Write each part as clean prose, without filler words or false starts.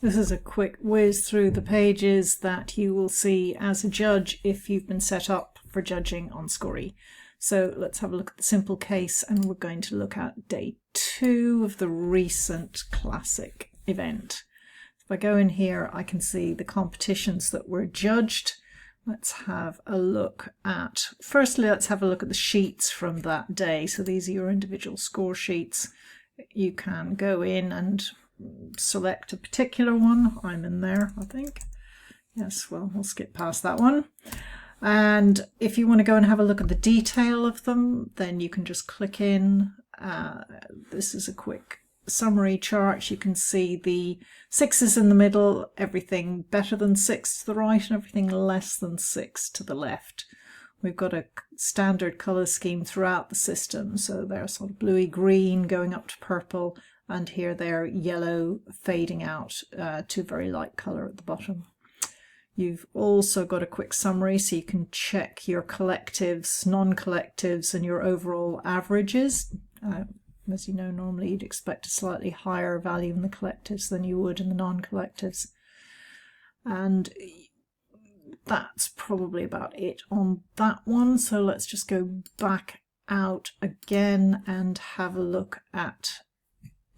This is a quick whiz through the pages that you will see as a judge if you've been set up for judging on Skorie. So let's have a look at the simple case, and we're going to look at day 2 of the recent classic event. If I go in here, I can see the competitions that were judged. Let's have a look at, firstly, let's have a look at the sheets from that day. So these are your individual score sheets. You can go in and select a particular one. I'm in there, I think. Yes, well, we'll skip past that one. And if you want to go and have a look at the detail of them, then you can just click in. This is a quick summary chart. You can see the 6s in the middle, everything better than 6 to the right, and everything less than 6 to the left. We've got a standard colour scheme throughout the system, so they're sort of bluey green going up to purple, and here they're yellow fading out to very light colour at the bottom. You've also got a quick summary, so you can check your collectives, non-collectives, and your overall averages. As you know, normally you'd expect a slightly higher value in the collectives than you would in the non-collectives. And that's probably about it on that one. So let's just go back out again and have a look at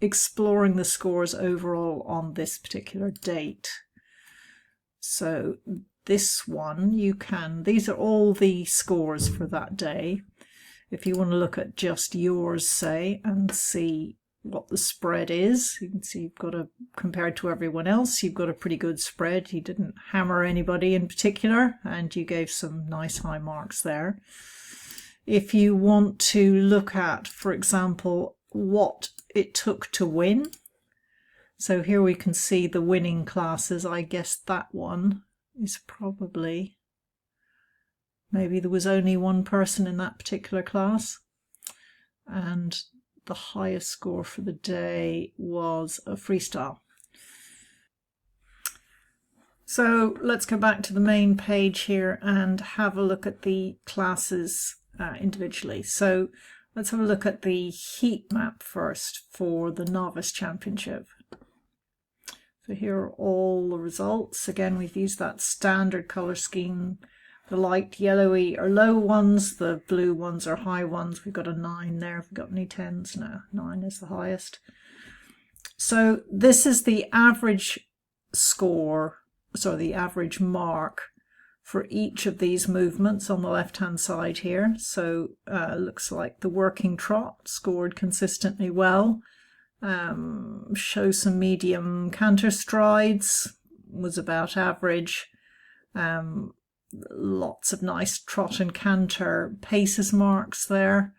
exploring the scores overall on this particular date. So this one, these are all the scores for that day. If you want to look at just yours, say, and see what the spread is, you can see you've got compared to everyone else, you've got a pretty good spread. You didn't hammer anybody in particular, and you gave some nice high marks there. If you want to look at, for example, what it took to win, so here we can see the winning classes. I guess that one is probably, maybe there was only one person in that particular class, and the highest score for the day was a freestyle. So let's go back to the main page here and have a look at the classes individually. So let's have a look at the heat map first for the Novice Championship. So here are all the results. Again, we've used that standard colour scheme. The light yellowy are low ones, the blue ones are high ones. We've got a 9 there. Have we got any 10s? No, 9 is the highest. So this is the average score, sorry, the average mark for each of these movements on the left-hand side here. So looks like the working trot scored consistently well. Show some medium canter strides was about average. Lots of nice trot and canter paces marks there.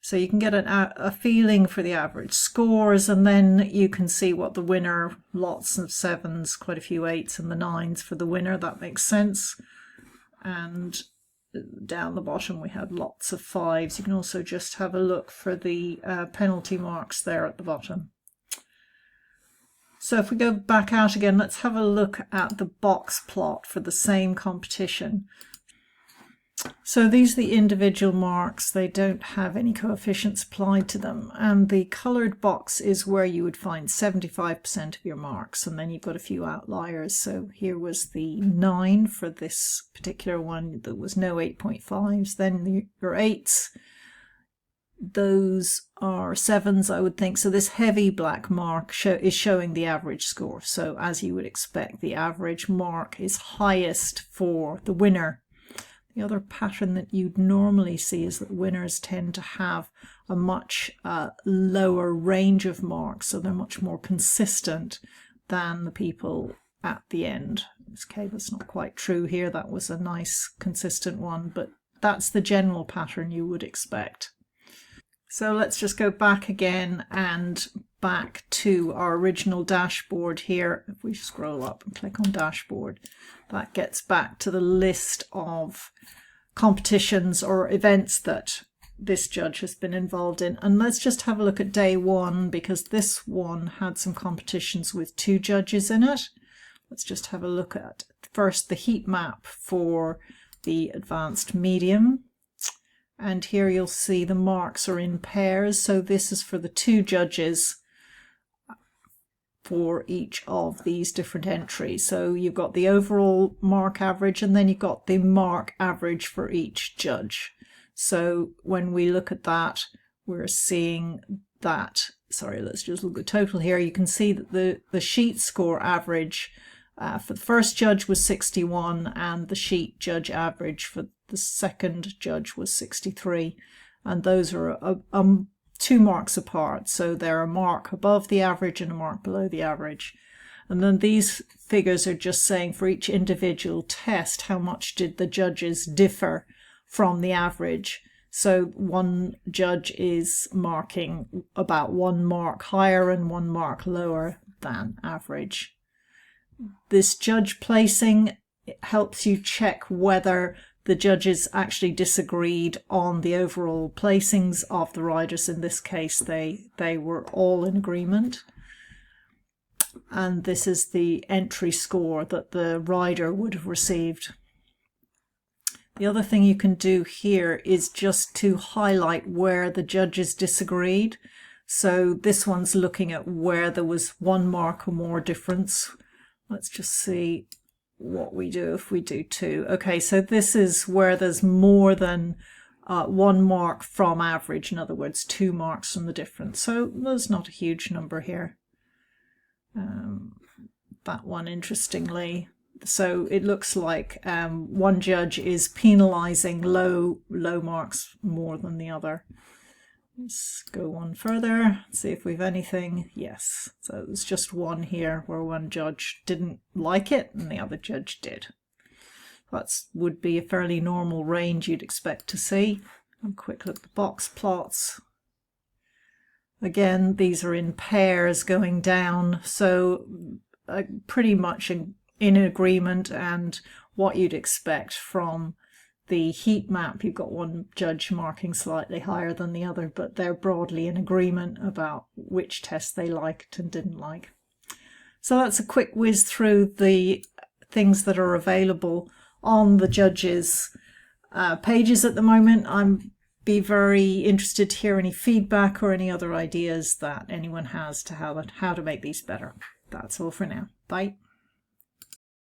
So you can get a feeling for the average scores, and then you can see what the winner, lots of 7s, quite a few 8s, and the 9s for the winner. That makes sense. And down the bottom we had lots of 5s. You can also just have a look for the penalty marks there at the bottom. So if we go back out again, let's have a look at the box plot for the same competition. So these are the individual marks. They don't have any coefficients applied to them, and the coloured box is where you would find 75% of your marks, and then you've got a few outliers. So here was the 9 for this particular one. There was no 8.5s. Then your 8s, those are 7s, I would think. So this heavy black mark is showing the average score. So as you would expect, the average mark is highest for the winner. The other pattern that you'd normally see is that winners tend to have a much lower range of marks, so they're much more consistent than the people at the end. Okay, that's not quite true here. That was a nice consistent one, but that's the general pattern you would expect. So let's just go back again and back to our original dashboard here. If we scroll up and click on dashboard, that gets back to the list of competitions or events that this judge has been involved in. And let's just have a look at day 1, because this one had some competitions with 2 judges in it. Let's just have a look at first the heat map for the advanced medium. And here you'll see the marks are in pairs. So this is for the 2 judges for each of these different entries. So you've got the overall mark average, and then you've got the mark average for each judge. So when we look at that, we're seeing that, sorry, let's just look at the total here. You can see that the sheet score average for the first judge was 61, and the sheet judge average for the second judge was 63. And those are 2 marks apart. So they're a mark above the average and a mark below the average. And then these figures are just saying for each individual test, how much did the judges differ from the average. So one judge is marking about 1 mark higher and 1 mark lower than average. This judge placing helps you check whether the judges actually disagreed on the overall placings of the riders. In this case, they were all in agreement. And this is the entry score that the rider would have received. The other thing you can do here is just to highlight where the judges disagreed. So this one's looking at where there was 1 mark or more difference. Let's just see what we do if we do 2. Okay, so this is where there's more than 1 mark from average. In other words, 2 marks from the difference. So there's not a huge number here. That one, interestingly. So it looks like one judge is penalising low marks more than the other. Let's go one further, see if we've anything. Yes, so there's just one here where one judge didn't like it and the other judge did. That would be a fairly normal range you'd expect to see. Have a quick look at the box plots. Again, these are in pairs going down, so pretty much in agreement, and what you'd expect from the heat map. You've got one judge marking slightly higher than the other, but they're broadly in agreement about which test they liked and didn't like. So that's a quick whiz through the things that are available on the judges' pages at the moment. I'm be very interested to hear any feedback or any other ideas that anyone has to how to make these better. That's all for now. Bye.